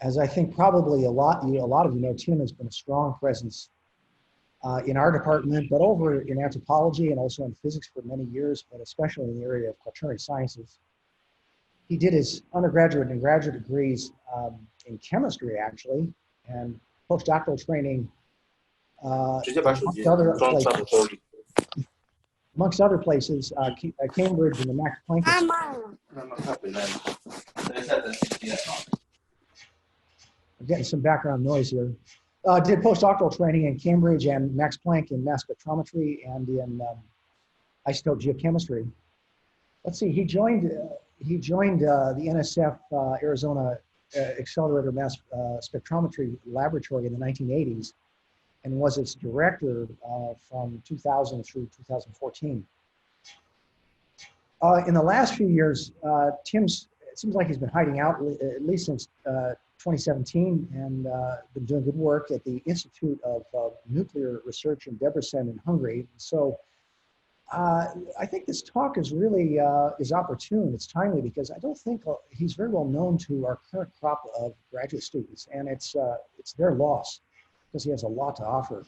As I think probably a lot of you know, Tim has been a strong presence in our department, but over in anthropology and also in physics for many years, but especially in the area of quaternary sciences. He did his undergraduate and graduate degrees in chemistry, actually, and postdoctoral training amongst other places, Cambridge and the Max Planck. I'm getting some background noise here. Did postdoctoral training in Cambridge and Max Planck in mass spectrometry and in isotope geochemistry. Let's see, he joined the NSF Arizona Accelerator Mass Spectrometry Laboratory in the 1980s and was its director from 2000 through 2014. In the last few years, it seems like he's been hiding out at least since 2017 and been doing good work at the Institute of Nuclear Research in Debrecen in Hungary. So I think this talk is really is opportune. It's timely because I don't think he's very well known to our current crop of graduate students, and it's their loss because he has a lot to offer.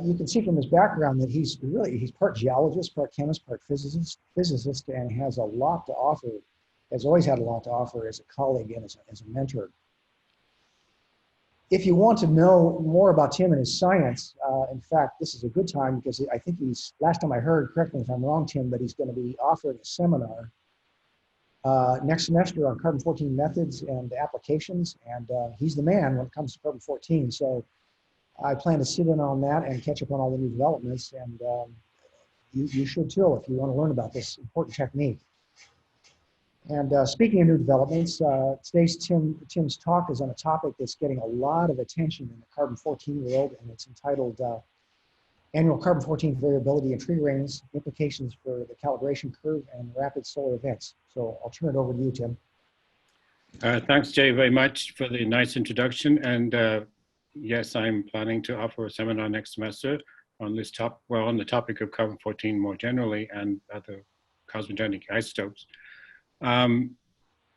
You can see from his background that he's part geologist, part chemist, part physicist, and has a lot to offer. Has always had a lot to offer as a colleague and as a mentor. If you want to know more about Tim and his science, in fact, this is a good time because I think last time I heard, correct me if I'm wrong, Tim, but he's going to be offering a seminar next semester on carbon-14 methods and applications, and he's the man when it comes to carbon-14. So I plan to sit in on that and catch up on all the new developments, and you should too if you want to learn about this important technique. And speaking of new developments, today's Tim's talk is on a topic that's getting a lot of attention in the carbon-14 world, and it's entitled Annual Carbon-14 Variability in Tree Rings, Implications for the Calibration Curve and Rapid Solar Events. So I'll turn it over to you, Tim. Thanks, Jay, very much for the nice introduction. And yes, I'm planning to offer a seminar next semester on this on the topic of carbon-14 more generally and other cosmogenic isotopes.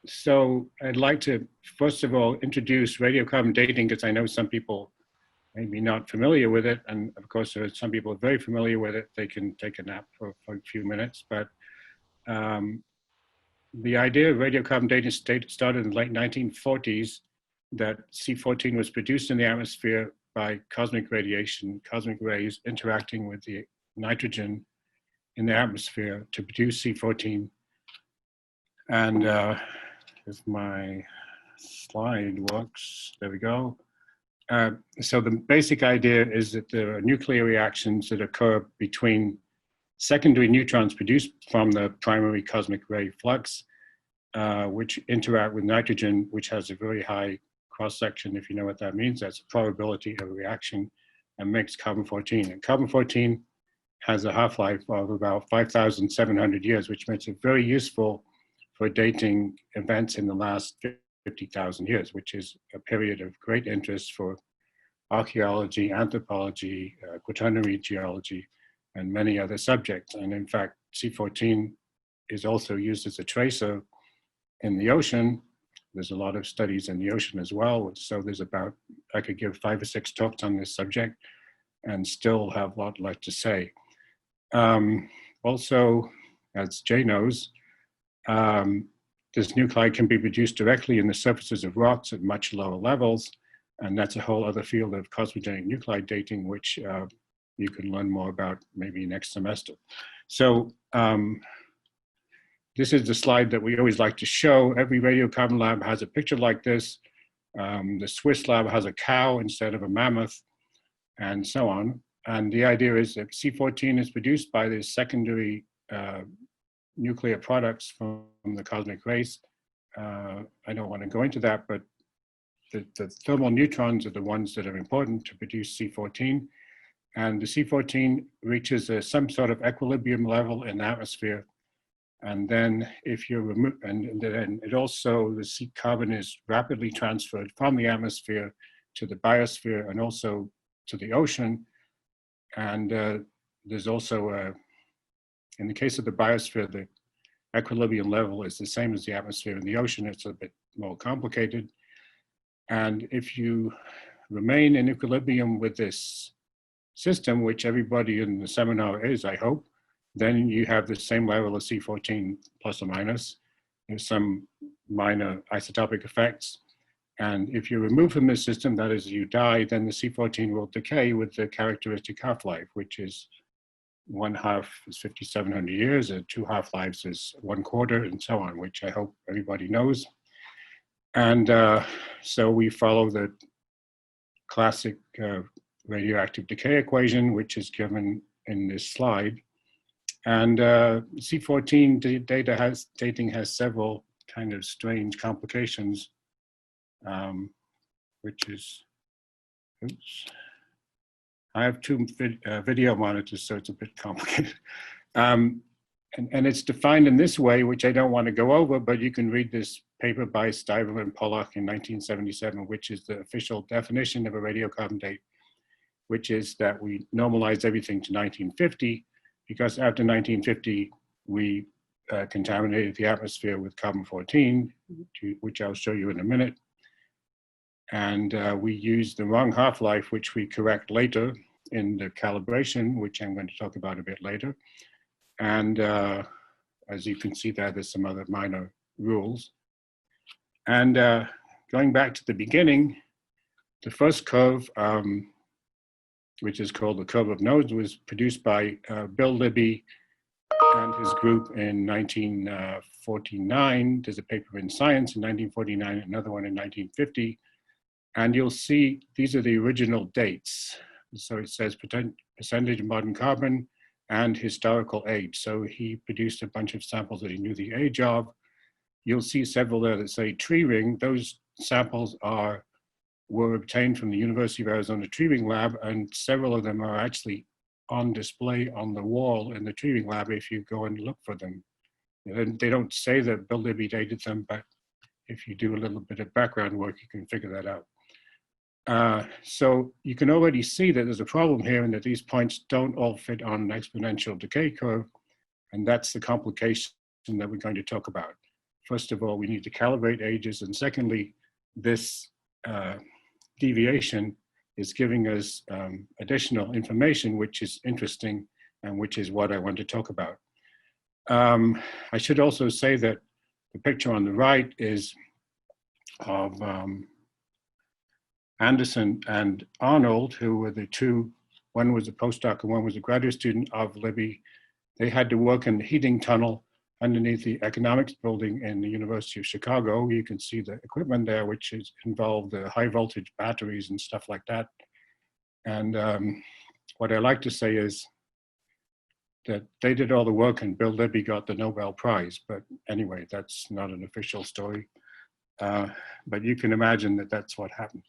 So I'd like to, first of all, introduce radiocarbon dating because I know some people may be not familiar with it. And of course, there are some people very familiar with it. They can take a nap for a few minutes. But the idea of radiocarbon dating started in the late 1940s that C14 was produced in the atmosphere by cosmic radiation, cosmic rays interacting with the nitrogen in the atmosphere to produce C14. And if my slide works, there we go. So the basic idea is that there are nuclear reactions that occur between secondary neutrons produced from the primary cosmic ray flux, which interact with nitrogen, which has a very high cross-section, if you know what that means. That's a probability of a reaction, and makes carbon-14. And carbon-14 has a half-life of about 5,700 years, which makes it very useful for dating events in the last 50,000 years, which is a period of great interest for archaeology, anthropology, quaternary geology, and many other subjects. And in fact, C14 is also used as a tracer in the ocean. There's a lot of studies in the ocean as well. So there's about, I could give 5 or 6 talks on this subject and still have a lot left to say. Also, as Jay knows, this nuclei can be produced directly in the surfaces of rocks at much lower levels. And that's a whole other field of cosmogenic nuclei dating, which you can learn more about maybe next semester. So this is the slide that we always like to show. Every radiocarbon lab has a picture like this. The Swiss lab has a cow instead of a mammoth, and so on. And the idea is that C14 is produced by the secondary nuclear products from the cosmic rays. I don't want to go into that, but the thermal neutrons are the ones that are important to produce C14. And the C14 reaches some sort of equilibrium level in the atmosphere. And then if you remove, and then it also, the C carbon is rapidly transferred from the atmosphere to the biosphere and also to the ocean. And there's also, in the case of the biosphere, the equilibrium level is the same as the atmosphere. In the ocean, it's a bit more complicated. And if you remain in equilibrium with this system, which everybody in the seminar is, I hope, then you have the same level of C14 plus or minus. There's some minor isotopic effects. And if you're removed from this system, that is, you die, then the C14 will decay with the characteristic half-life, which is 1/2 is 5,700 years, and 2 half-lives is 1/4, and so on, which I hope everybody knows. And so we follow the classic radioactive decay equation, which is given in this slide. And C14 dating has several kind of strange complications, which is, oops. I have 2 video monitors, so it's a bit complicated. And it's defined in this way, which I don't want to go over, but you can read this paper by Stiver and Pollock in 1977, which is the official definition of a radiocarbon date, which is that we normalize everything to 1950, because after 1950, we contaminated the atmosphere with carbon-14, which I'll show you in a minute. And we use the wrong half-life, which we correct later in the calibration, which I'm going to talk about a bit later. And as you can see there, there's some other minor rules. And going back to the beginning, the first curve, which is called the curve of nodes, was produced by Bill Libby and his group in 1949. There's a paper in Science in 1949, another one in 1950. And you'll see these are the original dates. So it says percentage of modern carbon and historical age. So he produced a bunch of samples that he knew the age of. You'll see several there that say tree ring. Those samples were obtained from the University of Arizona tree ring lab, and several of them are actually on display on the wall in the tree ring lab if you go and look for them. And they don't say that Bill Libby dated them, but if you do a little bit of background work, you can figure that out. So you can already see that there's a problem here and that these points don't all fit on an exponential decay curve. And that's the complication that we're going to talk about. First of all, we need to calibrate ages. And secondly, this deviation is giving us additional information, which is interesting and which is what I want to talk about. I should also say that the picture on the right is of Anderson and Arnold, who were the two, one was a postdoc and one was a graduate student of Libby. They had to work in the heating tunnel underneath the economics building in the University of Chicago. You can see the equipment there, which is involved high voltage batteries and stuff like that. And what I like to say is that they did all the work and Bill Libby got the Nobel Prize. But anyway, that's not an official story. But you can imagine that that's what happened.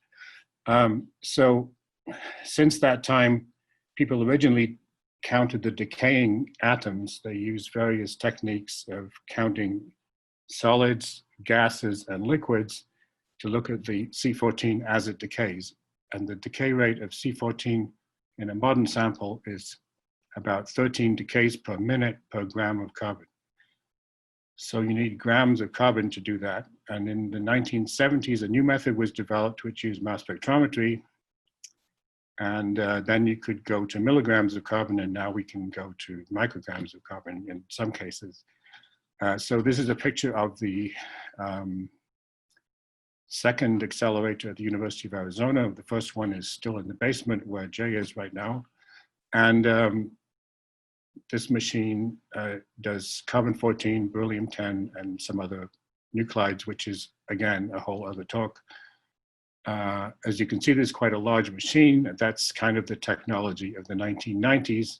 So since that time, people originally counted the decaying atoms. They used various techniques of counting solids, gases, and liquids to look at the C14 as it decays. And the decay rate of C14 in a modern sample is about 13 decays per minute per gram of carbon. So you need grams of carbon to do that. And in the 1970s, a new method was developed which used mass spectrometry. And then you could go to milligrams of carbon, and now we can go to micrograms of carbon in some cases. So this is a picture of the second accelerator at the University of Arizona. The first one is still in the basement where Jay is right now. And this machine does carbon-14, beryllium-10, and some other nuclides, which is, again, a whole other talk. As you can see, there's quite a large machine. That's kind of the technology of the 1990s.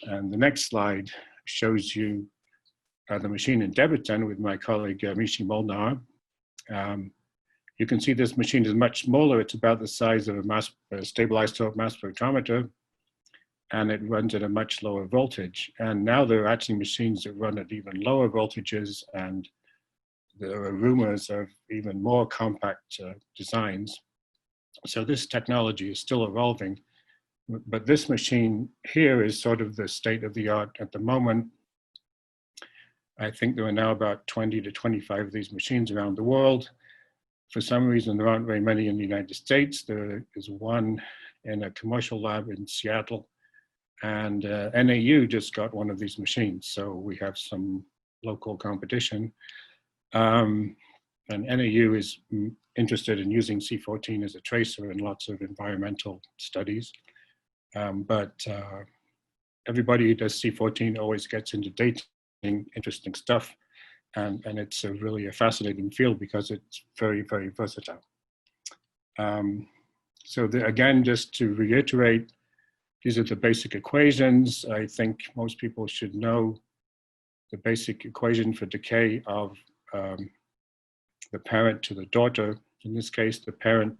And the next slide shows you the machine in Debrecen with my colleague, Michi Molnar. You can see this machine is much smaller. It's about the size of a stabilized mass spectrometer, and it runs at a much lower voltage. And now there are actually machines that run at even lower voltages, and there are rumors of even more compact designs. So this technology is still evolving, but this machine here is sort of the state of the art at the moment. I think there are now about 20 to 25 of these machines around the world. For some reason, there aren't very many in the United States. There is one in a commercial lab in Seattle, and NAU just got one of these machines. So we have some local competition. And NAU is interested in using C14 as a tracer in lots of environmental studies. But everybody who does C14 always gets into dating interesting stuff. And it's really a fascinating field because it's very, very versatile. So again, just to reiterate, these are the basic equations. I think most people should know the basic equation for decay of the parent to the daughter. In this case, the parent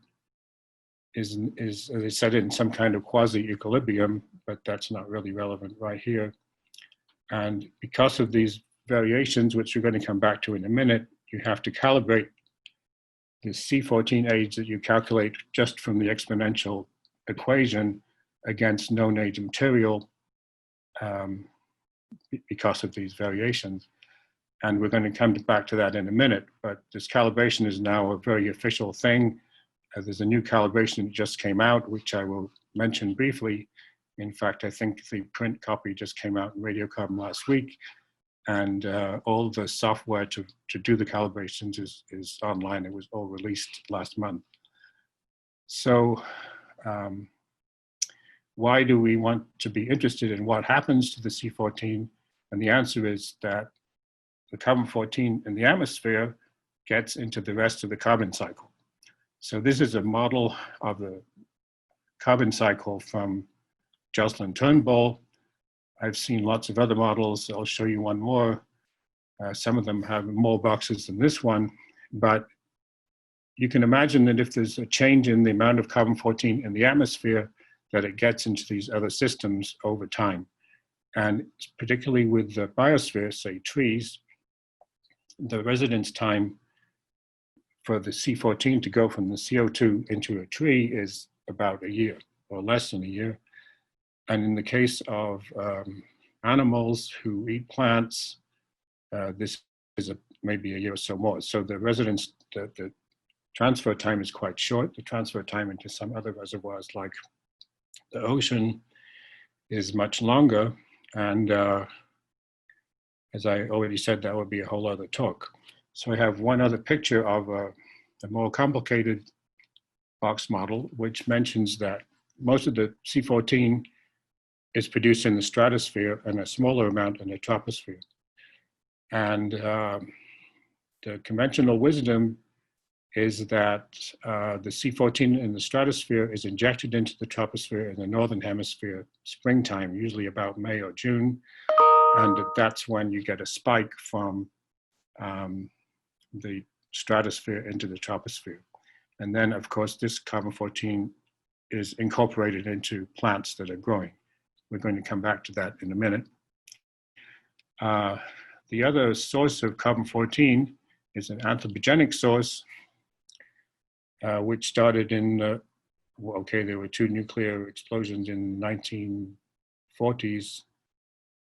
is, as I said, in some kind of quasi-equilibrium, but that's not really relevant right here. And because of these variations, which we're going to come back to in a minute, you have to calibrate the C14 age that you calculate just from the exponential equation against known age material because of these variations. And we're going to come back to that in a minute, but this calibration is now a very official thing. There's a new calibration that just came out, which I will mention briefly. In fact, I think the print copy just came out in Radiocarbon last week, and all the software to do the calibrations is online. It was all released last month. So why do we want to be interested in what happens to the C14? And the answer is that the carbon-14 in the atmosphere gets into the rest of the carbon cycle. So this is a model of the carbon cycle from Jocelyn Turnbull. I've seen lots of other models. I'll show you one more. Some of them have more boxes than this one, but you can imagine that if there's a change in the amount of carbon-14 in the atmosphere, that it gets into these other systems over time. And particularly with the biosphere, say trees, the residence time for the C14 to go from the CO2 into a tree is about a year or less than a year. And in the case of animals who eat plants, this is maybe a year or so more. So the residence, the transfer time is quite short. The transfer time into some other reservoirs like the ocean is much longer. And as I already said, that would be a whole other talk. So I have one other picture of a more complicated box model, which mentions that most of the C14 is produced in the stratosphere and a smaller amount in the troposphere. And the conventional wisdom is that the C14 in the stratosphere is injected into the troposphere in the northern hemisphere springtime, usually about May or June. And that's when you get a spike from the stratosphere into the troposphere. And then, of course, this carbon-14 is incorporated into plants that are growing. We're going to come back to that in a minute. The other source of carbon-14 is an anthropogenic source, which started in, there were two nuclear explosions in the 1940s,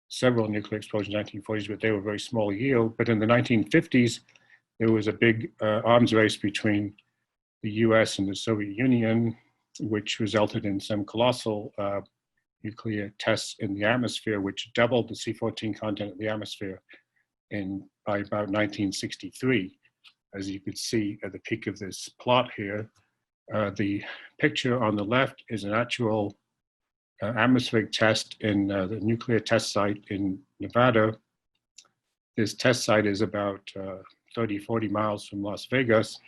several nuclear explosions in the 1940s, but they were very small yield. But in the 1950s, there was a big arms race between the US and the Soviet Union, which resulted in some colossal nuclear tests in the atmosphere, which doubled the C14 content of the atmosphere by about 1963. As you could see at the peak of this plot here, the picture on the left is an actual atmospheric test in the nuclear test site in Nevada. This test site is about 30, 40 miles from Las Vegas.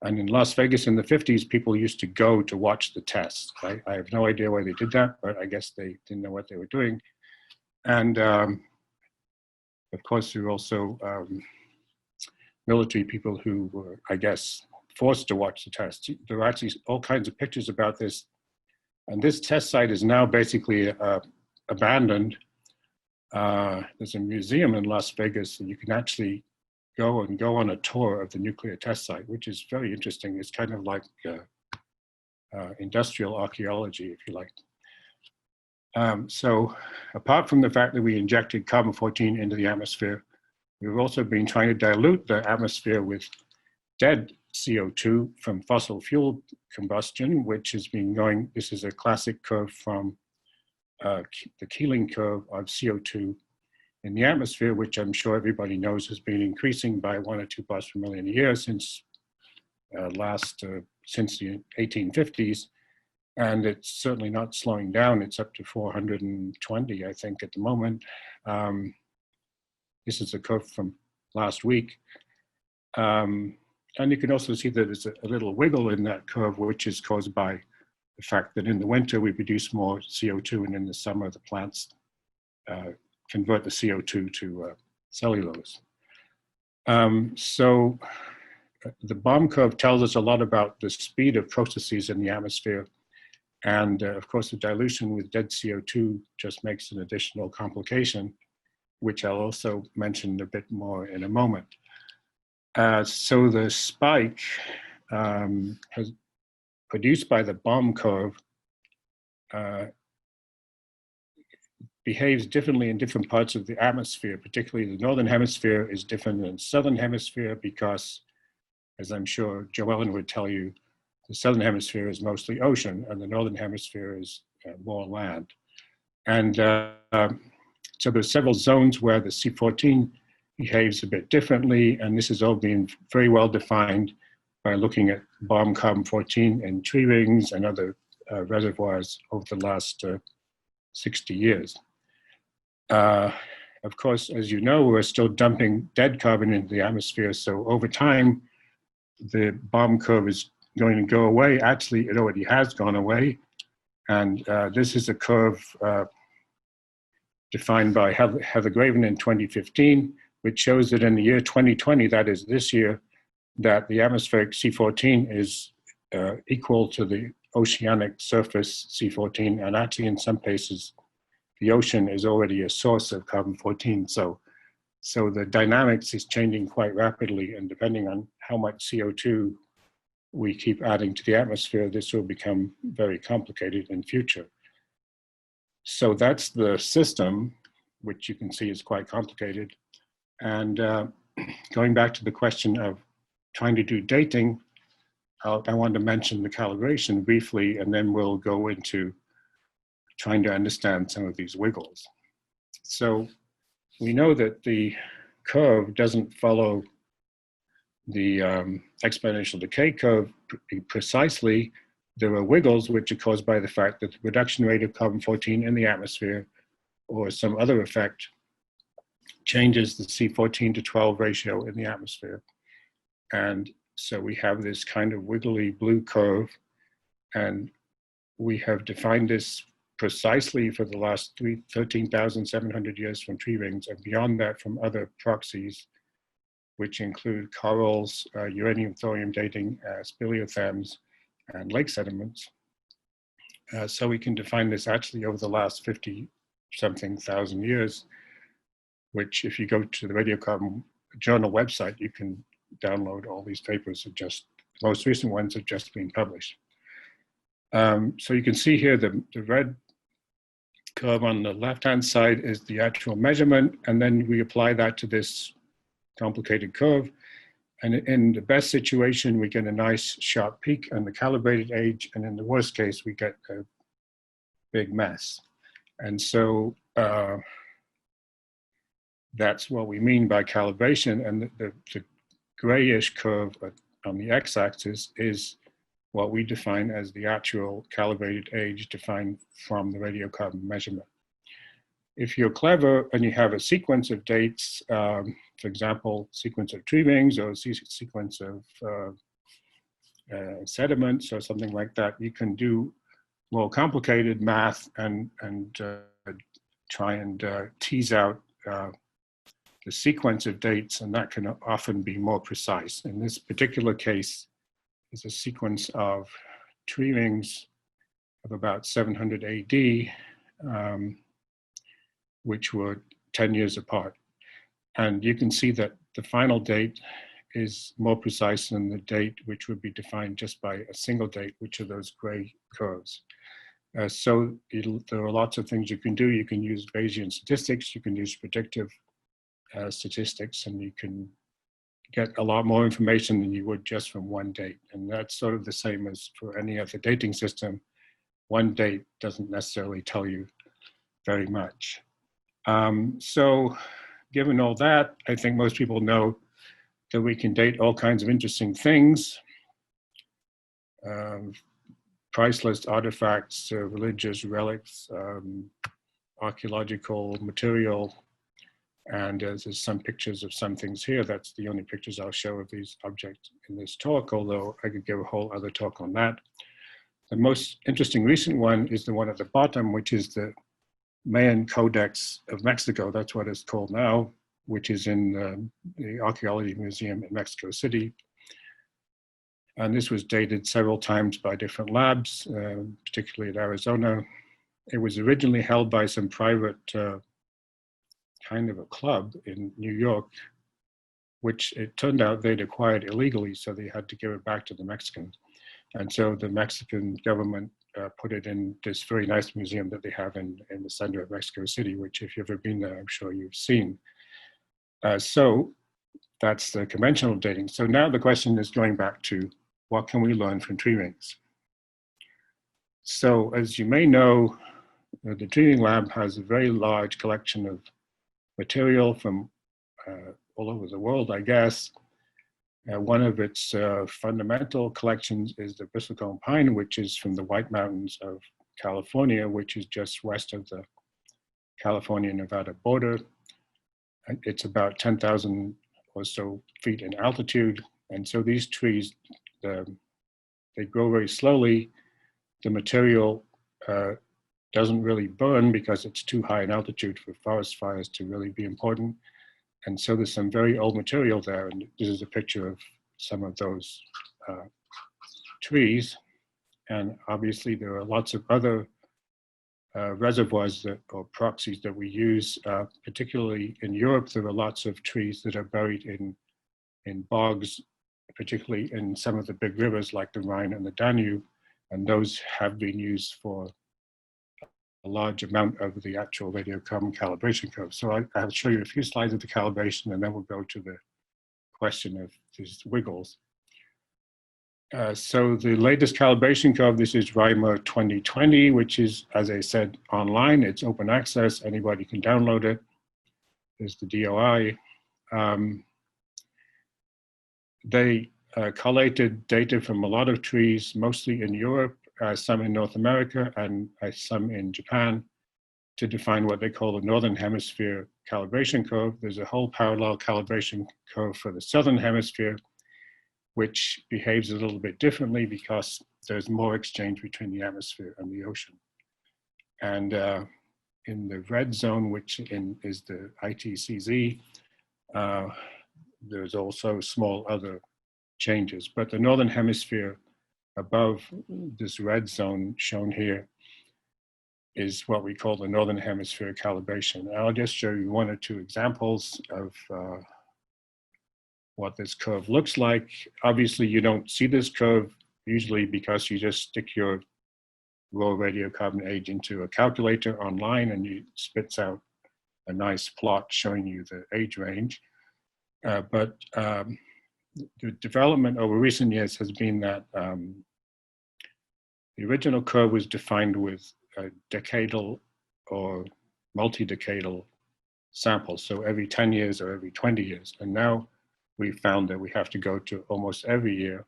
And in Las Vegas in the 50s, people used to go to watch the tests. I have no idea why they did that, but I guess they didn't know what they were doing. And of course, there were also military people who were, I guess, forced to watch the tests. There are actually all kinds of pictures about this. And this test site is now basically abandoned. There's a museum in Las Vegas that you can actually go on a tour of the nuclear test site, which is very interesting. It's kind of like industrial archaeology, if you like. So apart from the fact that we injected carbon-14 into the atmosphere, we've also been trying to dilute the atmosphere with dead CO2 from fossil fuel combustion, which has been going, this is a classic curve from the Keeling curve of CO2 in the atmosphere, which I'm sure everybody knows has been increasing by 1 or 2 parts per million a year since since the 1850s. And it's certainly not slowing down. It's up to 420, I think, at the moment. This is a curve from last week. And you can also see that there's a little wiggle in that curve, which is caused by the fact that in the winter we produce more CO2, and in the summer the plants convert the CO2 to cellulose. So the bomb curve tells us a lot about the speed of processes in the atmosphere. And of course, the dilution with dead CO2 just makes an additional complication, which I'll also mention a bit more in a moment. So the spike has produced by the bomb curve behaves differently in different parts of the atmosphere. Particularly the northern hemisphere is different than the southern hemisphere because, as I'm sure Joellen would tell you, the southern hemisphere is mostly ocean and the northern hemisphere is more land. And so there's several zones where the C14 behaves a bit differently, and this has all been very well defined by looking at bomb carbon-14 in tree rings and other reservoirs over the last 60 years. Of course, as you know, we're still dumping dead carbon into the atmosphere, so over time, the bomb curve is going to go away. Actually, it already has gone away, and this is a curve defined by Heather Graven in 2015, which shows that in the year 2020, that is this year, that the atmospheric C14 is equal to the oceanic surface C14, and actually in some cases, the ocean is already a source of carbon-14. So the dynamics is changing quite rapidly, and depending on how much CO2 we keep adding to the atmosphere, this will become very complicated in future. So that's the system, which you can see is quite complicated. And going back to the question of trying to do dating, I want to mention the calibration briefly, and then we'll go into trying to understand some of these wiggles. So we know that the curve doesn't follow the exponential decay curve precisely. There are wiggles which are caused by the fact that the reduction rate of carbon-14 in the atmosphere or some other effect changes the C14 to 12 ratio in the atmosphere. And so we have this kind of wiggly blue curve, and we have defined this precisely for the last 13,700 years from tree rings, and beyond that from other proxies, which include corals, uranium thorium dating, speleothems, and lake sediments. So we can define this actually over the last 50-something thousand years, which if you go to the Radiocarbon Journal website, you can download all these papers. The most recent ones have just been published. So you can see here the red curve on the left-hand side is the actual measurement, and then we apply that to this complicated curve. And in the best situation, we get a nice sharp peak on the calibrated age, and in the worst case, we get a big mess. And so that's what we mean by calibration. And the grayish curve on the x-axis is what we define as the actual calibrated age defined from the radiocarbon measurement. If you're clever and you have a sequence of dates, for example, sequence of tree rings or a sequence of sediments or something like that, you can do more complicated math and try and tease out the sequence of dates, and that can often be more precise. In this particular case, is a sequence of tree rings of about 700 AD, which were 10 years apart. And you can see that the final date is more precise than the date which would be defined just by a single date, which are those gray curves. So there are lots of things you can do. You can use Bayesian statistics, you can use predictive statistics, and you can get a lot more information than you would just from one date. And that's sort of the same as for any other dating system. One date doesn't necessarily tell you very much. So given all that, I think most people know that we can date all kinds of interesting things. Priceless artifacts, religious relics, archaeological material, and there's some pictures of some things here. That's the only pictures I'll show of these objects in this talk, although I could give a whole other talk on that. The most interesting recent one is the one at the bottom, which is the Mayan Codex of Mexico. That's what it's called now, which is in the Archaeology Museum in Mexico City. And this was dated several times by different labs, particularly at Arizona. It was originally held by some private kind of a club in New York, which it turned out they'd acquired illegally, so they had to give it back to the Mexicans. And so the Mexican government put it in this very nice museum that they have in the center of Mexico City, which if you've ever been there, I'm sure you've seen. So that's the conventional dating. So now the question is going back to what can we learn from tree rings? So as you may know, the tree ring lab has a very large collection of material from all over the world, I guess. One of its fundamental collections is the bristlecone pine, which is from the White Mountains of California, which is just west of the California-Nevada border. It's about 10,000 or so feet in altitude. And so these trees, they grow very slowly. The material doesn't really burn because it's too high in altitude for forest fires to really be important. And so there's some very old material there. And this is a picture of some of those trees. And obviously there are lots of other reservoirs or proxies that we use, particularly in Europe. There are lots of trees that are buried in bogs, particularly in some of the big rivers like the Rhine and the Danube. And those have been used for a large amount of the actual radiocarbon calibration curve. So I'll show you a few slides of the calibration, and then we'll go to the question of these wiggles. So the latest calibration curve, this is RIMER 2020, which is, as I said, online. It's open access. Anybody can download it. There's the DOI. They collated data from a lot of trees, mostly in Europe, some in North America, and some in Japan, to define what they call the Northern Hemisphere calibration curve. There's a whole parallel calibration curve for the Southern Hemisphere, which behaves a little bit differently because there's more exchange between the atmosphere and the ocean. And in the red zone, which is the ITCZ, there's also small other changes. But the Northern Hemisphere above this red zone shown here is what we call the Northern Hemisphere calibration. And I'll just show you one or two examples of what this curve looks like. Obviously, you don't see this curve usually because you just stick your raw radiocarbon age into a calculator online and it spits out a nice plot showing you the age range. But the development over recent years has been that the original curve was defined with decadal or multi-decadal samples, so every 10 years or every 20 years. And now we found that we have to go to almost every year.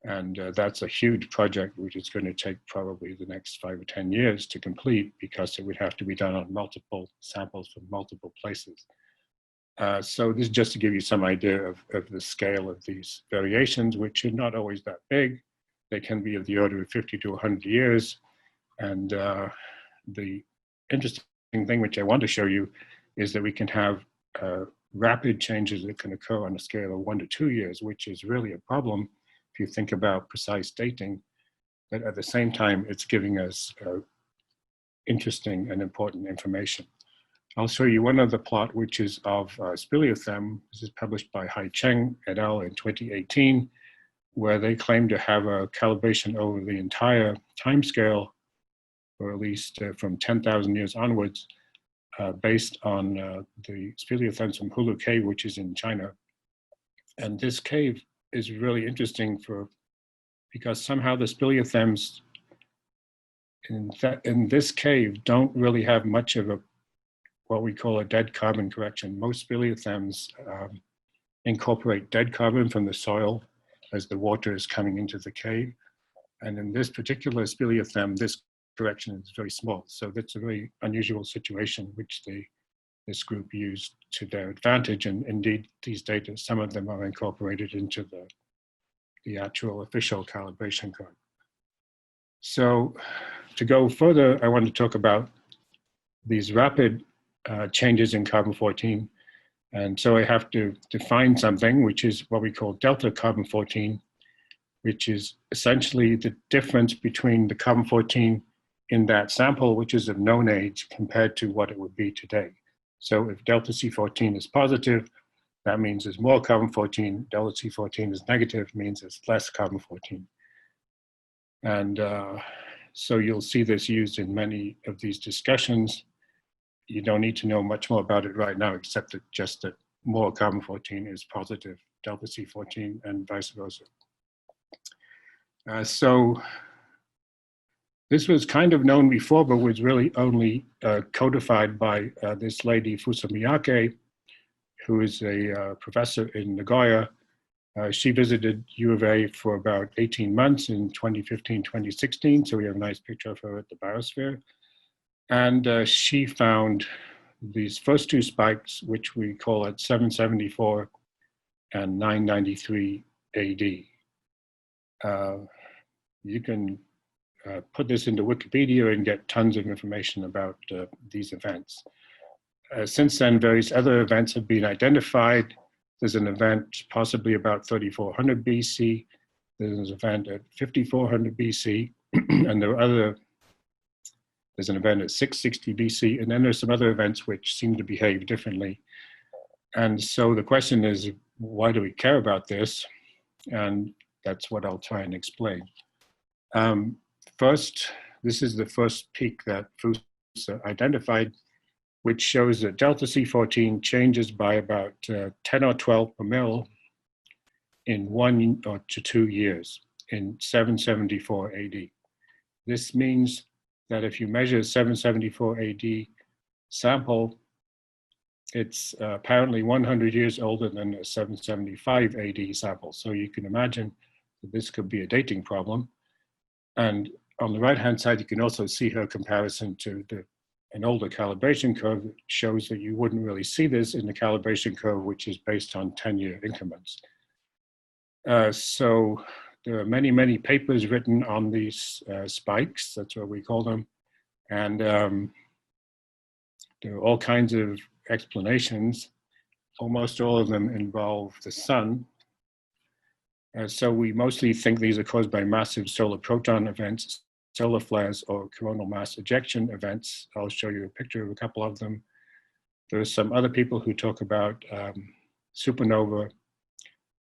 And that's a huge project, which is going to take probably the next 5 or 10 years to complete because it would have to be done on multiple samples from multiple places. So this is just to give you some idea of the scale of these variations, which are not always that big. They can be of the order of 50 to 100 years. And the interesting thing which I want to show you is that we can have rapid changes that can occur on a scale of 1 to 2 years, which is really a problem if you think about precise dating. But at the same time, it's giving us interesting and important information. I'll show you one other plot, which is of speleothem. This is published by Hai Cheng et al. In 2018, where they claim to have a calibration over the entire timescale, or at least from 10,000 years onwards, based on the speleothems from Hulu Cave, which is in China. And this cave is really interesting because somehow the speleothems in this cave don't really have much of what we call a dead carbon correction. Most speleothems incorporate dead carbon from the soil as the water is coming into the cave. And in this particular speleothem, this correction is very small. So that's a very unusual situation, which this group used to their advantage. And indeed, these data, some of them are incorporated into the actual official calibration code. So to go further, I want to talk about these rapid changes in carbon-14. And so I have to define something, which is what we call delta carbon-14, which is essentially the difference between the carbon-14 in that sample, which is of known age, compared to what it would be today. So if delta C14 is positive, that means there's more carbon-14. Delta C14 is negative, means there's less carbon-14. And so you'll see this used in many of these discussions. You don't need to know much more about it right now, except that just that more carbon-14 is positive delta C14 and vice versa. So this was kind of known before, but was really only codified by this lady, Fusumiyake, who is a professor in Nagoya. She visited U of A for about 18 months in 2015, 2016. So we have a nice picture of her at the biosphere. And she found these first two spikes, which we call at 774 and 993 AD. You can put this into Wikipedia and get tons of information about these events. Since then, various other events have been identified. There's an event possibly about 3400 BC. There's an event at 5400 BC, and there's an event at 660 BC, and then there's some other events which seem to behave differently. And so the question is, why do we care about this? And that's what I'll try and explain. First, this is the first peak that Fuss identified, which shows that delta C14 changes by about 10 or 12 per mil in 1 to 2 years in 774 AD. This means that if you measure 774 AD sample, it's apparently 100 years older than a 775 AD sample. So you can imagine that this could be a dating problem. And on the right-hand side, you can also see her comparison to an older calibration curve that shows that you wouldn't really see this in the calibration curve, which is based on 10-year increments. So there are many, many papers written on these spikes, that's what we call them. And there are all kinds of explanations. Almost all of them involve the sun. So we mostly think these are caused by massive solar proton events, solar flares, or coronal mass ejection events. I'll show you a picture of a couple of them. There are some other people who talk about supernova,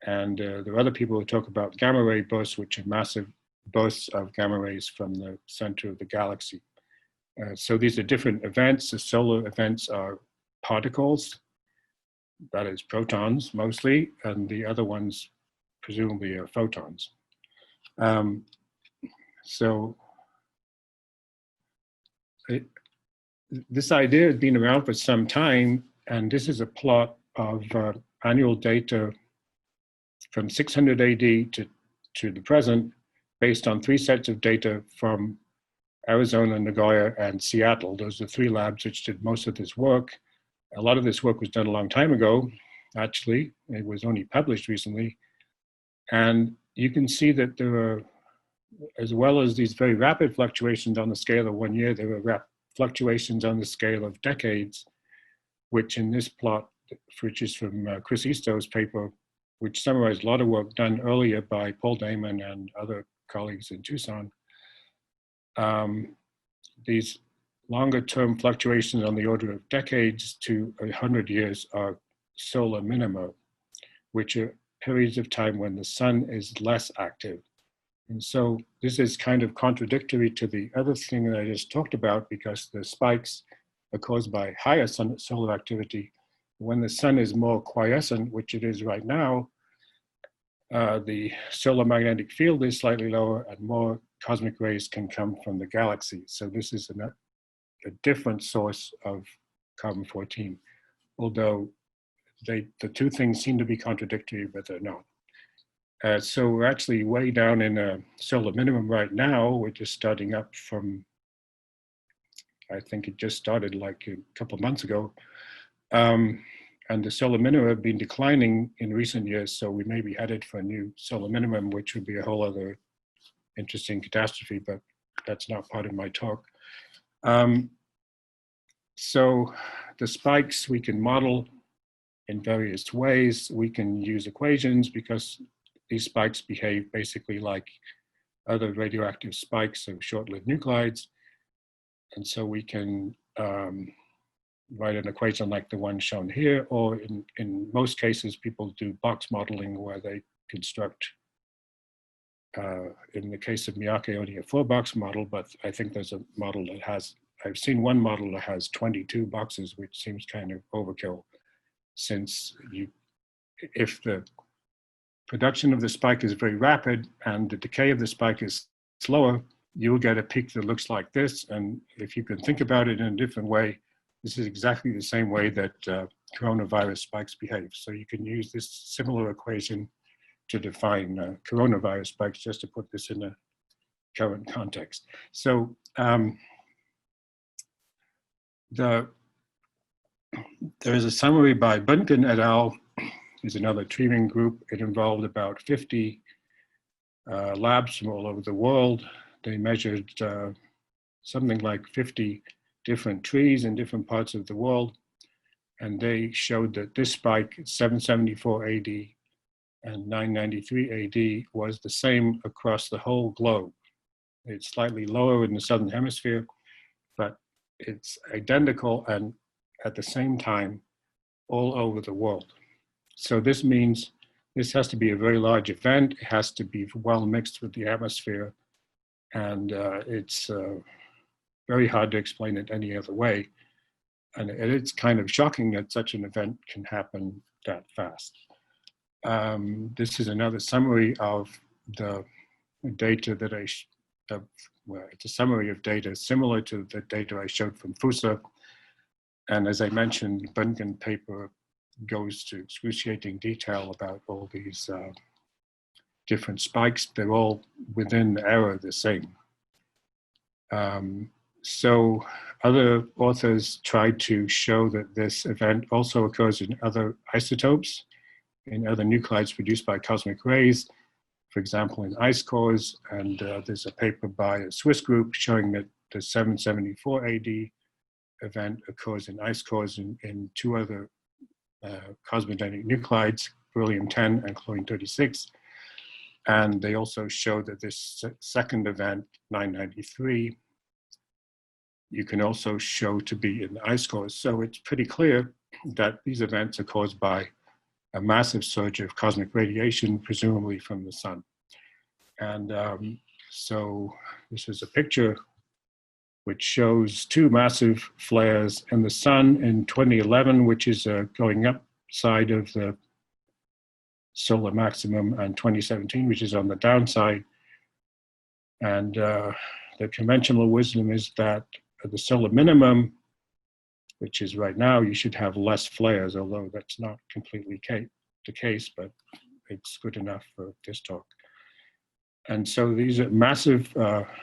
and there are other people who talk about gamma ray bursts, which are massive bursts of gamma rays from the center of the galaxy. So these are different events. The solar events are particles, that is protons mostly, and the other ones presumably are photons. This idea has been around for some time, and this is a plot of annual data from 600 AD to the present, based on 3 sets of data from Arizona, Nagoya, and Seattle. Those are 3 labs which did most of this work. A lot of this work was done a long time ago, actually. It was only published recently. And you can see that there are, as well as these very rapid fluctuations on the scale of 1 year, there are fluctuations on the scale of decades, which in this plot, which is from Chris Eastow's paper, which summarized a lot of work done earlier by Paul Damon and other colleagues in Tucson. These longer term fluctuations on the order of decades to 100 years are solar minima, which are periods of time when the sun is less active. And so this is kind of contradictory to the other thing that I just talked about, because the spikes are caused by higher solar activity. When the sun is more quiescent, which it is right now, the solar magnetic field is slightly lower and more cosmic rays can come from the galaxy. So this is a different source of carbon-14, although the two things seem to be contradictory, but they're not. So we're actually way down in a solar minimum right now. We're just starting up from, I think it just started like a couple of months ago. And the solar minimum have been declining in recent years, so we may be headed for a new solar minimum, which would be a whole other interesting catastrophe, but that's not part of my talk. So the spikes we can model in various ways. We can use equations because these spikes behave basically like other radioactive spikes of short-lived nuclides. And so we can write an equation like the one shown here, or in most cases, people do box modeling where they construct, in the case of Miyake, only a 4-box model, but I think there's a model that has, I've seen one model that has 22 boxes, which seems kind of overkill, since if the production of the spike is very rapid and the decay of the spike is slower, you'll get a peak that looks like this. And if you can think about it in a different way, this is exactly the same way that coronavirus spikes behave. So you can use this similar equation to define coronavirus spikes, just to put this in a current context. So there is a summary by Bunken et al. Is another teaming group. It involved about 50 labs from all over the world. They measured something like 50 different trees in different parts of the world. And they showed that this spike, 774 AD and 993 AD, was the same across the whole globe. It's slightly lower in the Southern Hemisphere, but it's identical and at the same time all over the world. So this means this has to be a very large event. It has to be well mixed with the atmosphere. And it's very hard to explain it any other way. And it's kind of shocking that such an event can happen that fast. This is another summary of the data that well, it's a summary of data similar to the data I showed from FUSA. And as I mentioned, the Bunken paper goes to excruciating detail about all these different spikes. They're all within the error the same. So other authors tried to show that this event also occurs in other isotopes, in other nuclides produced by cosmic rays, for example, in ice cores. And there's a paper by a Swiss group showing that the 774 AD event occurs in ice cores in 2 other cosmogenic nuclides, beryllium-10 and chlorine-36. And they also show that this second event, 993, you can also show to be in ice cores. So it's pretty clear that these events are caused by a massive surge of cosmic radiation, presumably from the sun. And so this is a picture which shows 2 massive flares in the sun in 2011, which is going upside of the solar maximum, and 2017, which is on the downside. And the conventional wisdom is that at the solar minimum, which is right now, you should have less flares, although that's not completely the case, but it's good enough for this talk. And so these are massive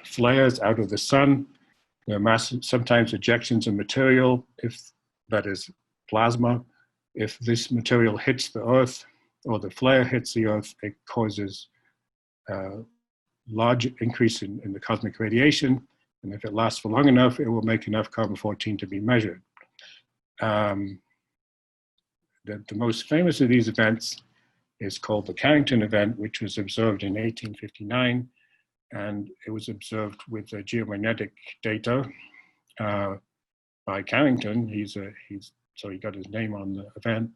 flares out of the sun. There are massive, sometimes ejections of material, if that is plasma. If this material hits the Earth, or the flare hits the Earth, it causes a large increase in the cosmic radiation. And if it lasts for long enough, it will make enough carbon-14 to be measured. The most famous of these events is called the Carrington Event, which was observed in 1859. And it was observed with geomagnetic data by Carrington. So he got his name on the event.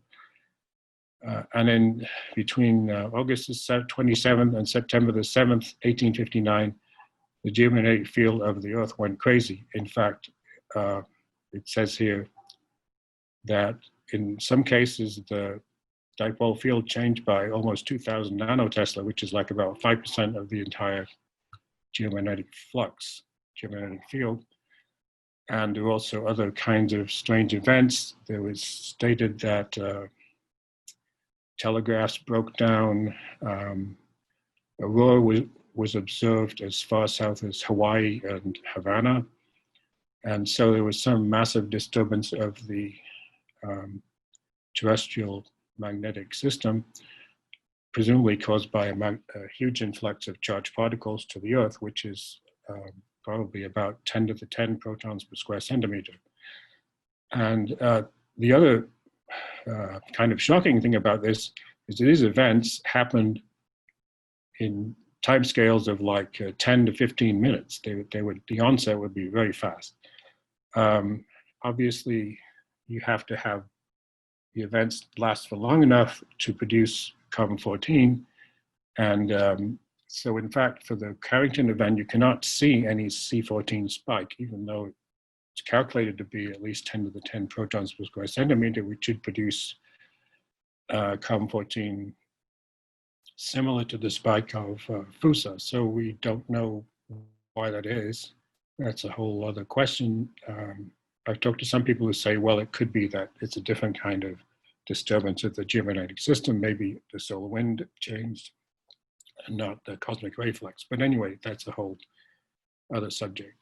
And in between August 27th and September the 7th, 1859, the geomagnetic field of the Earth went crazy. In fact, it says here that in some cases, the dipole field changed by almost 2,000 nanotesla, which is like about 5% of the entire geomagnetic flux, geomagnetic field. And there were also other kinds of strange events. There was stated that telegraphs broke down. Aurora was observed as far south as Hawaii and Havana. And so there was some massive disturbance of the terrestrial magnetic system, presumably caused by a huge influx of charged particles to the Earth, which is probably about 10 to the 10 protons per square centimeter. And the other kind of shocking thing about this is that these events happened in timescales of like 10 to 15 minutes. The onset would be very fast. Obviously, you have to have the events last for long enough to produce carbon-14. And so in fact, for the Carrington event, you cannot see any C14 spike, even though it's calculated to be at least 10 to the 10 protons per square centimeter, which should produce carbon-14 similar to the spike of FUSA. So we don't know why that is. That's a whole other question. I've talked to some people who say, well, it could be that it's a different kind of disturbance of the geomagnetic system. Maybe the solar wind changed and not the cosmic ray flux. But anyway, that's a whole other subject.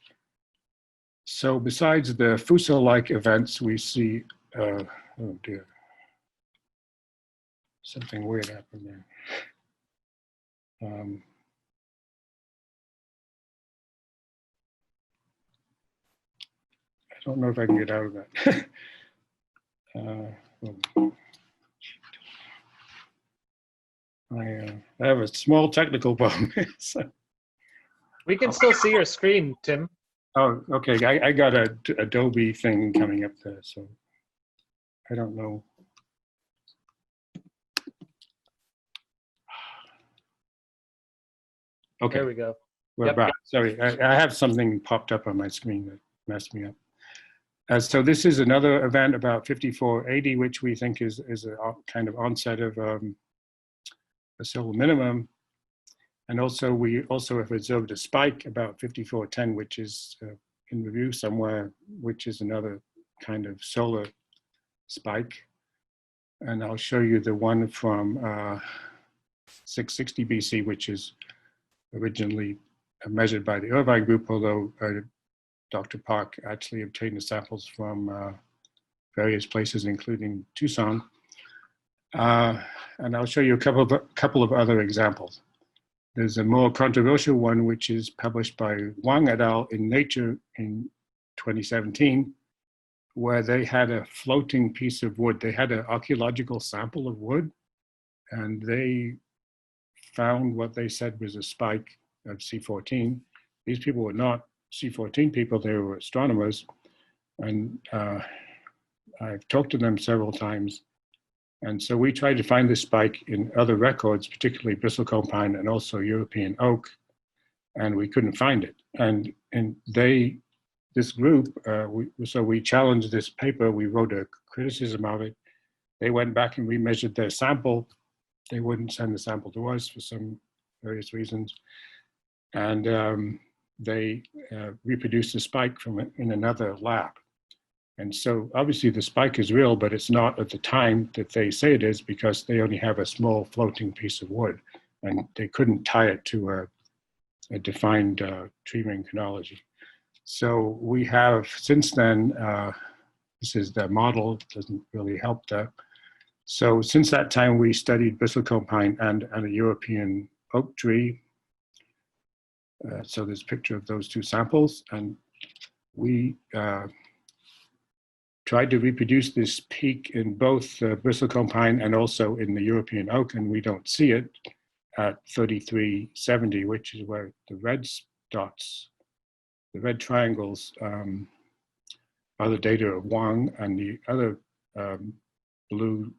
So besides the FUSA-like events, we see, oh dear, something weird happened there. I don't know if I can get out of that. I have a small technical problem. So, We can still see your screen, Tim. oh, okay. I got a Adobe thing coming up there, so I don't know. Okay. There we go. We're back. Sorry, I have something popped up on my screen that messed me up. So this is another event about 5480, which we think is a kind of onset of a solar minimum. And also we also have observed a spike about 5410, which is in review somewhere, which is another kind of solar spike. And I'll show you the one from 660 BC, which is originally measured by the Irvine group, although Dr. Park actually obtained the samples from various places, including Tucson. And I'll show you a couple of other examples. There's a more controversial one, which is published by Wang et al. In Nature in 2017, where they had a floating piece of wood. They had an archaeological sample of wood, and they found what they said was a spike of C14. These people were not C14 people, they were astronomers. And I've talked to them several times. And so we tried to find this spike in other records, particularly bristlecone pine and also European oak, and we couldn't find it. And this group, so we challenged this paper, we wrote a criticism of it. They went back and remeasured their sample. They wouldn't send the sample to us for some various reasons. And they reproduced the spike in another lab. And so obviously the spike is real, but it's not at the time that they say it is, because they only have a small floating piece of wood and they couldn't tie it to a defined tree ring chronology. So we have since then, this is the model, doesn't really help that. So since that time, we studied bristlecone pine and a European oak tree. So there's a picture of those two samples, and we tried to reproduce this peak in both bristlecone pine and also in the European oak, and we don't see it at 3370, which is where the red dots, the red triangles are the data of Wang, and the other blue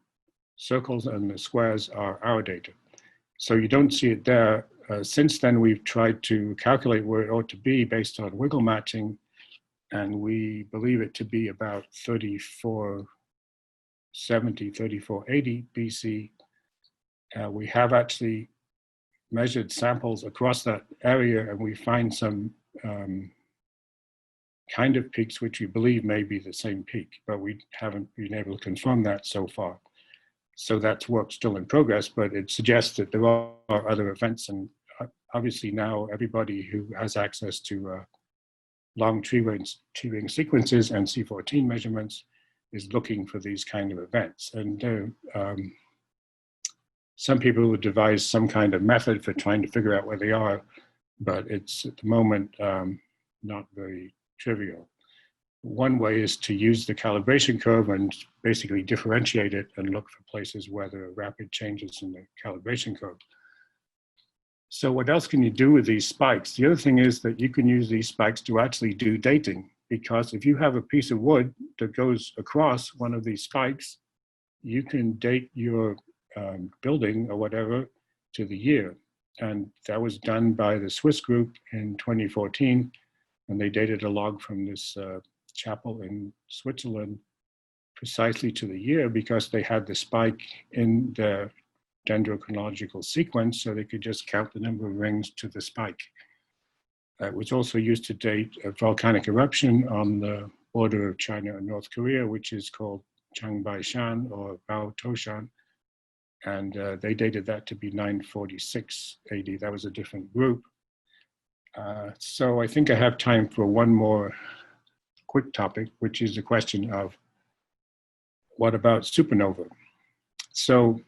circles and the squares are our data. So you don't see it there. Since then, we've tried to calculate where it ought to be based on wiggle matching, and we believe it to be about 34 3480 BC. We have actually measured samples across that area, and we find some kind of peaks which we believe may be the same peak, but we haven't been able to confirm that so far. So that's work still in progress, but it suggests that there are other events, and obviously now everybody who has access to long tree-ring sequences and C14 measurements is looking for these kind of events. And some people would devise some kind of method for trying to figure out where they are, but it's at the moment not very trivial. One way is to use the calibration curve and basically differentiate it and look for places where there are rapid changes in the calibration curve. So what else can you do with these spikes? The other thing is that you can use these spikes to actually do dating, because if you have a piece of wood that goes across one of these spikes, you can date your building or whatever to the year. And that was done by the Swiss group in 2014, and they dated a log from this chapel in Switzerland precisely to the year, because they had the spike in the dendrochronological sequence, so they could just count the number of rings to the spike. It was also used to date a volcanic eruption on the border of China and North Korea, which is called Changbaishan or Bao Toshan, and they dated that to be 946 AD. That was a different group. So I think I have time for one more quick topic, which is the question of what about supernova? So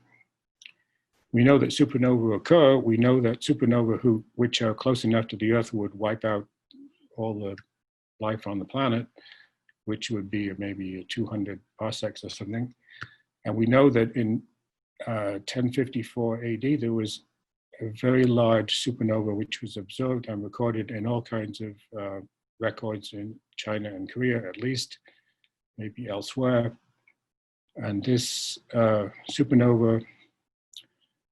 we know that supernova occur. We know that supernova which are close enough to the Earth would wipe out all the life on the planet, which would be maybe 200 parsecs or something. And we know that in 1054 AD, there was a very large supernova which was observed and recorded in all kinds of records in China and Korea, at least, maybe elsewhere. And this supernova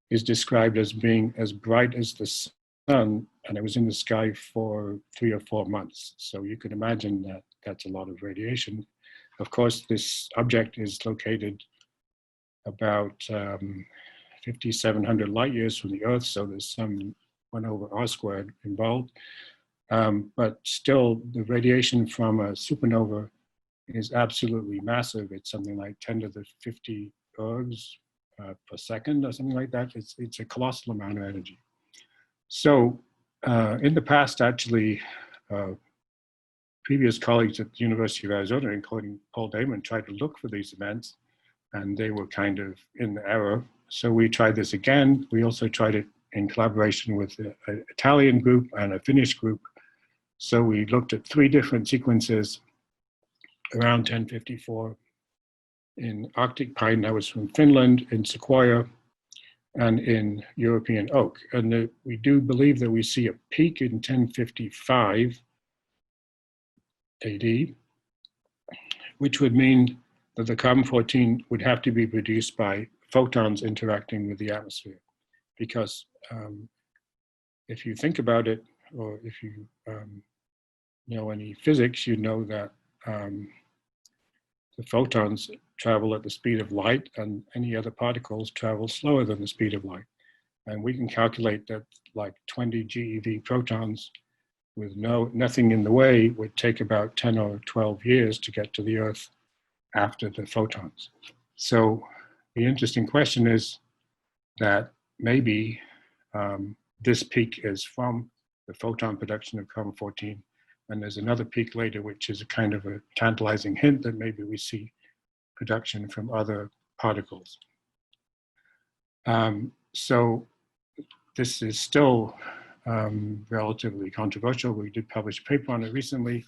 is described as being as bright as the sun, and it was in the sky for 3 or 4 months. So you can imagine that that's a lot of radiation. Of course, this object is located about 5,700 light years from the Earth, so there's some 1 over r squared involved. But still, the radiation from a supernova is absolutely massive. It's something like 10 to the 50 ergs per second or something like that. It's a colossal amount of energy. So in the past, actually, previous colleagues at the University of Arizona, including Paul Damon, tried to look for these events, and they were kind of in error. So we tried this again. We also tried it in collaboration with an Italian group and a Finnish group. So we looked at 3 different sequences around 1054 in Arctic pine, that was from Finland, in sequoia, and in European oak. And we do believe that we see a peak in 1055 AD, which would mean that the carbon-14 would have to be produced by photons interacting with the atmosphere. Because if you think about it, or if you know any physics, you know that the photons travel at the speed of light, and any other particles travel slower than the speed of light. And we can calculate that like 20 GeV protons with nothing in the way would take about 10 or 12 years to get to the Earth after the photons. So the interesting question is that maybe this peak is from the photon production of carbon-14, and there's another peak later, which is a kind of a tantalizing hint that maybe we see production from other particles. So this is still relatively controversial. We did publish a paper on it recently.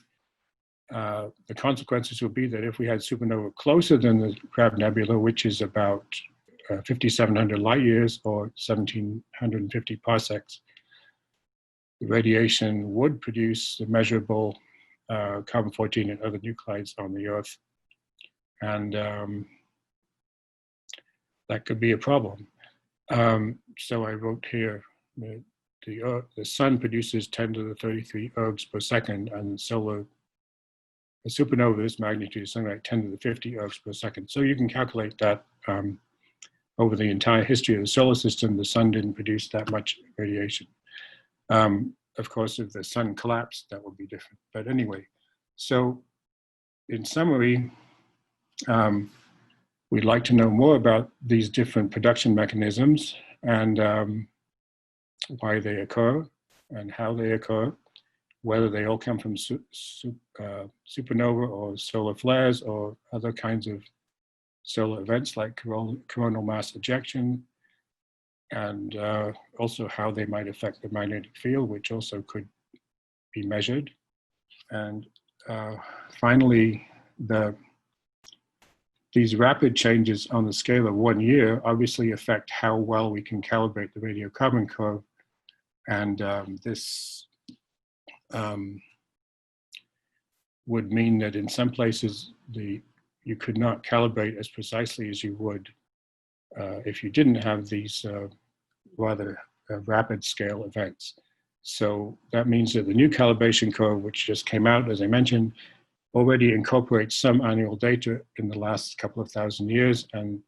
The consequences would be that if we had supernova closer than the Crab Nebula, which is about 5,700 light years or 1,750 parsecs, the radiation would produce a measurable carbon-14 and other nuclides on the Earth. And that could be a problem. So I wrote here, the sun produces 10 to the 33 ergs per second, and solar a supernova of this magnitude is something like 10 to the 50 ergs per second. So you can calculate that over the entire history of the solar system, the sun didn't produce that much radiation. Of course, if the sun collapsed, that would be different. But anyway, so in summary, we'd like to know more about these different production mechanisms and why they occur and how they occur, whether they all come from supernova or solar flares or other kinds of solar events like coronal mass ejection, and also how they might affect the magnetic field, which also could be measured. And finally, these rapid changes on the scale of 1 year obviously affect how well we can calibrate the radiocarbon curve. And this would mean that in some places you could not calibrate as precisely as you would if you didn't have these rather rapid scale events. So that means that the new calibration curve, which just came out, as I mentioned, already incorporates some annual data in the last couple of thousand years, and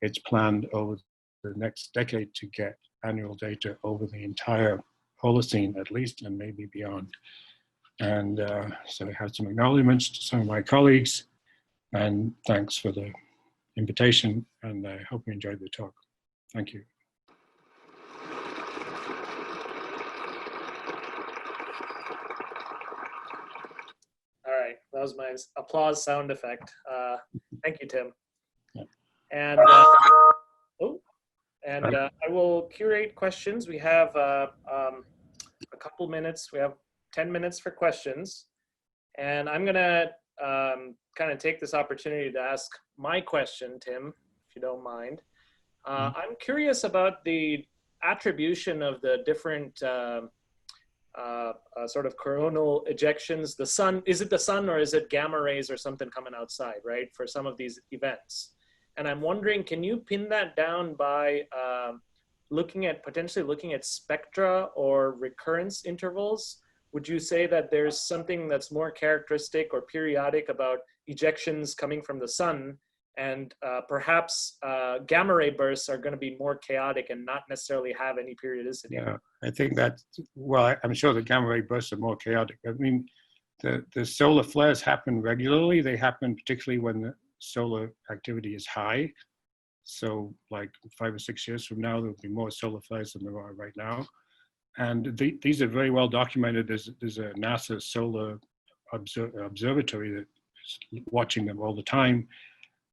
it's planned over the next decade to get annual data over the entire Holocene at least, and maybe beyond. And so I have some acknowledgements to some of my colleagues, and thanks for the invitation, and I hope you enjoyed the talk. Thank you. All right, that was my applause sound effect. Thank you, Tim. Yeah. And I will curate questions. We have a couple minutes. We have 10 minutes for questions, and I'm gonna kind of take this opportunity to ask my question, Tim, if you don't mind. I'm curious about the attribution of the different sort of coronal ejections. The sun, is it the sun or is it gamma rays or something coming outside, right, for some of these events? And I'm wondering, can you pin that down by potentially looking at spectra or recurrence intervals? Would you say that there's something that's more characteristic or periodic about ejections coming from the sun, and perhaps gamma ray bursts are going to be more chaotic and not necessarily have any periodicity? Yeah, I think that, well, I'm sure the gamma ray bursts are more chaotic. I mean, the solar flares happen regularly. They happen particularly when the solar activity is high. So like 5 or 6 years from now, there'll be more solar flares than there are right now. And these are very well documented. There's a NASA solar observatory that's watching them all the time.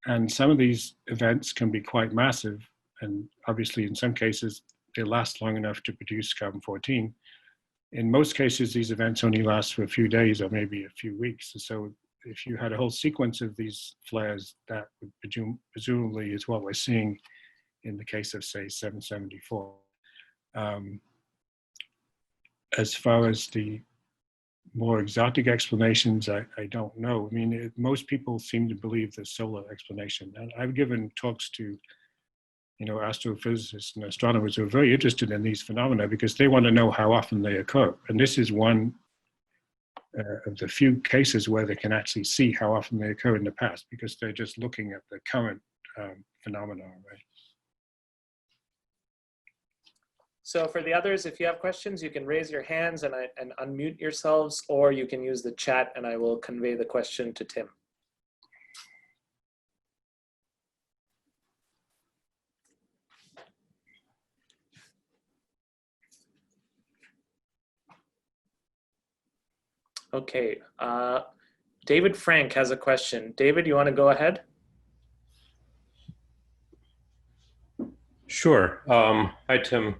And some of these events can be quite massive. And obviously, in some cases, they last long enough to produce carbon-14. In most cases, these events only last for a few days or maybe a few weeks. So if you had a whole sequence of these flares, that would presumably is what we're seeing in the case of, say, 774. As far as the more exotic explanations, I don't know. I mean, most people seem to believe the solar explanation. And I've given talks to, astrophysicists and astronomers who are very interested in these phenomena because they want to know how often they occur. And this is one of the few cases where they can actually see how often they occur in the past because they're just looking at the current phenomena, right? So for the others, if you have questions, you can raise your hands and unmute yourselves, or you can use the chat and I will convey the question to Tim. Okay, David Frank has a question. David, you want to go ahead? Sure. Hi, Tim.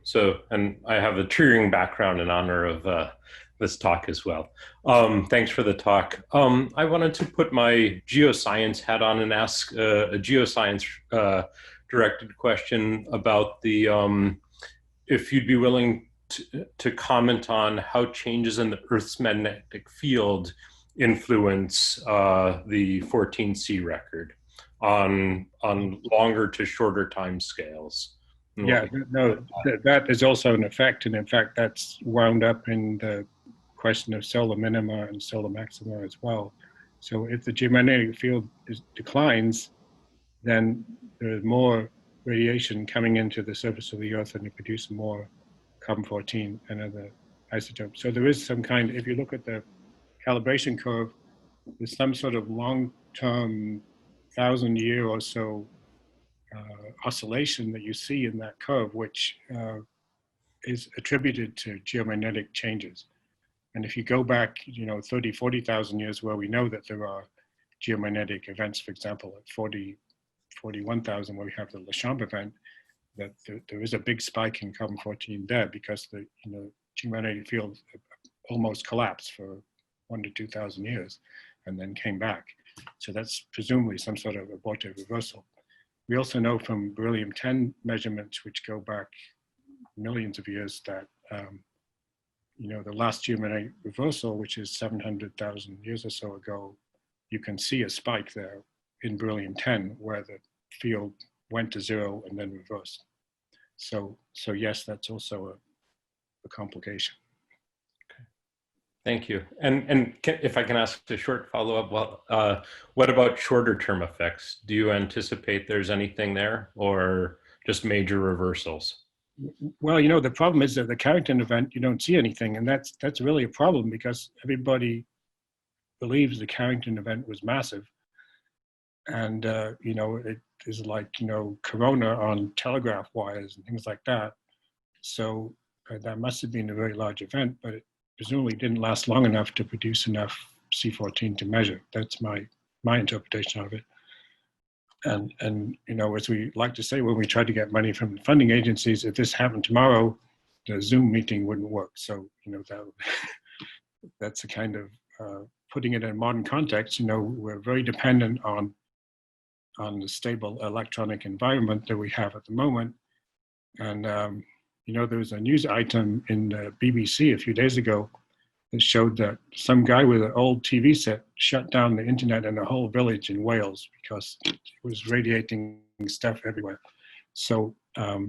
And I have a triggering background in honor of this talk as well. Thanks for the talk. I wanted to put my geoscience hat on and ask a geoscience directed question about the, if you'd be willing to comment on how changes in the Earth's magnetic field influence the 14C record on longer to shorter time scales. Yeah, no, that is also an effect. And in fact, that's wound up in the question of solar minima and solar maxima as well. So if the geomagnetic field declines, then there's more radiation coming into the surface of the Earth and it produces more carbon-14 and other isotopes. So there is some kind, if you look at the calibration curve, there's some sort of long-term 1,000-year or so oscillation that you see in that curve, which is attributed to geomagnetic changes. And if you go back, 30, 40,000 years where we know that there are geomagnetic events, for example, at 41,000 where we have the Lechamp event, that there is a big spike in carbon-14 there because the geomagnetic field almost collapsed for 1,000 to 2,000 years and then came back. So that's presumably some sort of abortive reversal. We also know from beryllium-10 measurements, which go back millions of years, that the last geomagnetic reversal, which is 700,000 years or so ago, you can see a spike there in beryllium-10 where the field went to zero and then reversed. So yes, that's also a complication. Okay. Thank you. And if I can ask a short follow-up, well, what about shorter term effects? Do you anticipate there's anything there or just major reversals? Well, the problem is that the Carrington event, you don't see anything, and that's really a problem because everybody believes the Carrington event was massive. And, it is like, corona on telegraph wires and things like that. So that must have been a very large event, but it presumably didn't last long enough to produce enough C14 to measure. That's my interpretation of it. And as we like to say when we try to get money from funding agencies, if this happened tomorrow, the Zoom meeting wouldn't work. So, that's a kind of, putting it in modern context, we're very dependent on the stable electronic environment that we have at the moment. And, there was a news item in the BBC a few days ago that showed that some guy with an old TV set shut down the internet in a whole village in Wales because it was radiating stuff everywhere. So a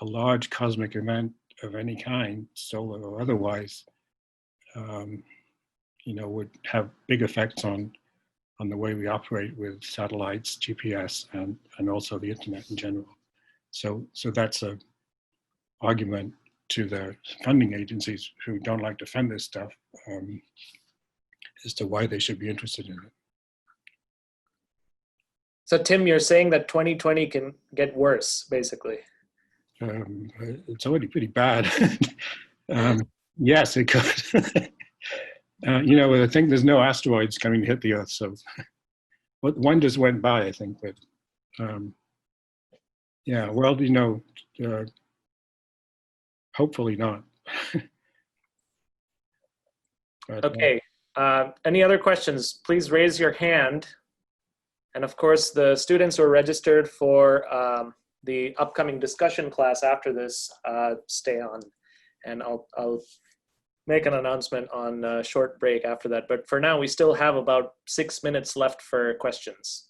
large cosmic event of any kind, solar or otherwise, would have big effects on the way we operate with satellites, GPS, and also the internet in general. So that's a argument to the funding agencies who don't like to fund this stuff as to why they should be interested in it. So Tim, you're saying that 2020 can get worse, basically. It's already pretty bad. Yes, it could. I think there's no asteroids coming to hit the Earth, so one just went by, I think, but yeah, well, hopefully not. But, okay, any other questions? Please raise your hand. And of course, the students who are registered for the upcoming discussion class after this stay on, and I'll make an announcement on a short break after that. But for now, we still have about 6 minutes left for questions.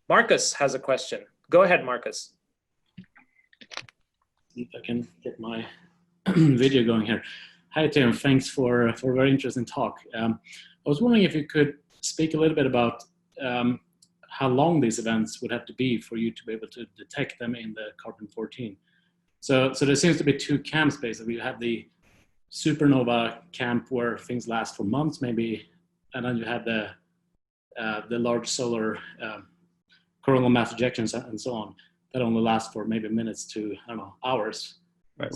Marcus has a question. Go ahead, Marcus. If I can get my video going here. Hi, Tim. Thanks for a very interesting talk. I was wondering if you could speak a little bit about how long these events would have to be for you to be able to detect them in the carbon-14. So there seems to be two camps, basically. You have the supernova camp where things last for months, maybe, and then you have the large solar coronal mass ejections and so on that only last for maybe minutes to, I don't know, hours. right,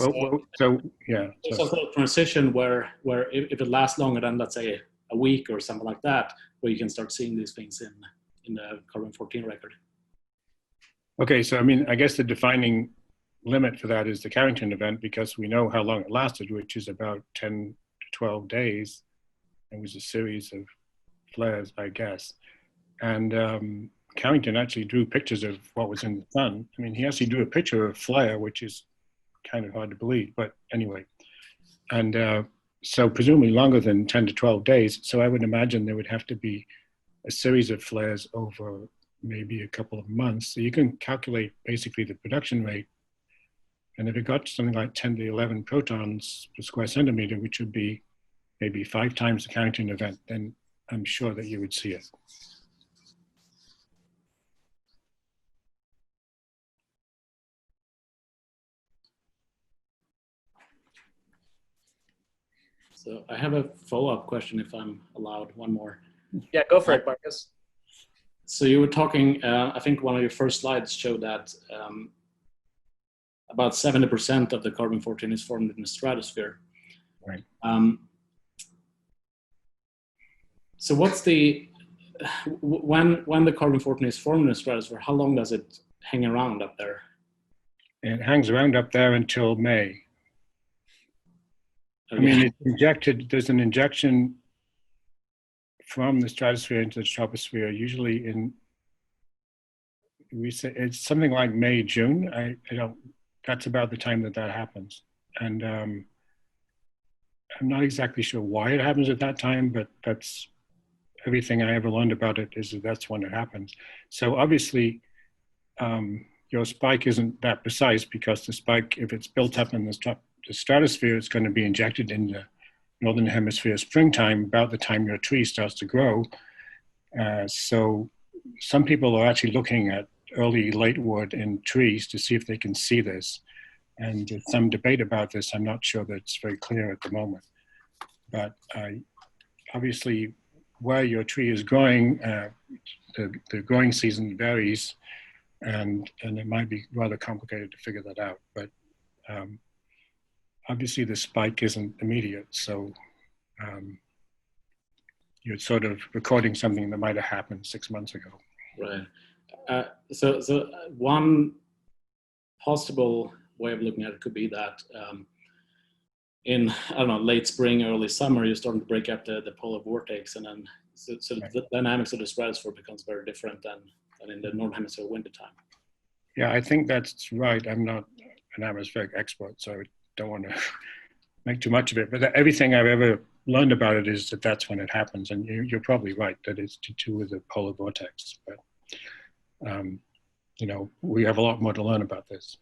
so yeah. There's also a transition where if it lasts longer than, let's say, a week or something like that, where you can start seeing these things in the carbon-14 record. Okay, so I mean, I guess the defining limit for that is the Carrington event, because we know how long it lasted, which is about 10 to 12 days. It was a series of flares, I guess. And Carrington actually drew pictures of what was in the sun. I mean, he actually drew a picture of a flare, which is kind of hard to believe, but anyway. And so presumably longer than 10 to 12 days. So I would imagine there would have to be a series of flares over maybe a couple of months. So you can calculate basically the production rate. And if it got something like 10 to 11 protons per square centimeter, which would be maybe 5 times the Carrington event, then I'm sure that you would see it. So I have a follow-up question, if I'm allowed, one more. Yeah, go for it, Marcus. So you were talking, I think one of your first slides showed that about 70% of the carbon-14 is formed in the stratosphere. Right. So what's the, when the carbon-14 is formed in the stratosphere, how long does it hang around up there? It hangs around up there until May. Okay. I mean, it's injected, there's an injection from the stratosphere into the troposphere, usually in, we say it's something like May, June. I don't, that's about the time that happens. And I'm not exactly sure why it happens at that time, but that's everything I ever learned about it is that that's when it happens. So obviously, your spike isn't that precise because the spike, if it's built up in the stratosphere, it's going to be injected in the northern hemisphere springtime, about the time your tree starts to grow. So some people are actually looking at early late wood in trees to see if they can see this. And there's some debate about this. I'm not sure that it's very clear at the moment. But obviously, where your tree is growing, the growing season varies, and it might be rather complicated to figure that out. But obviously the spike isn't immediate, so you're sort of recording something that might have happened 6 months ago. Right. So one possible way of looking at it could be that in, I don't know, late spring, early summer, you're starting to break up the polar vortex, and then so Right. the dynamics of the stratosphere becomes very different than in the northern hemisphere wintertime. Yeah, I think that's right. I'm not an atmospheric expert, so I don't want to make too much of it. But everything I've ever learned about it is that that's when it happens. And you're probably right that it's to do with the polar vortex. But, you know, we have a lot more to learn about this.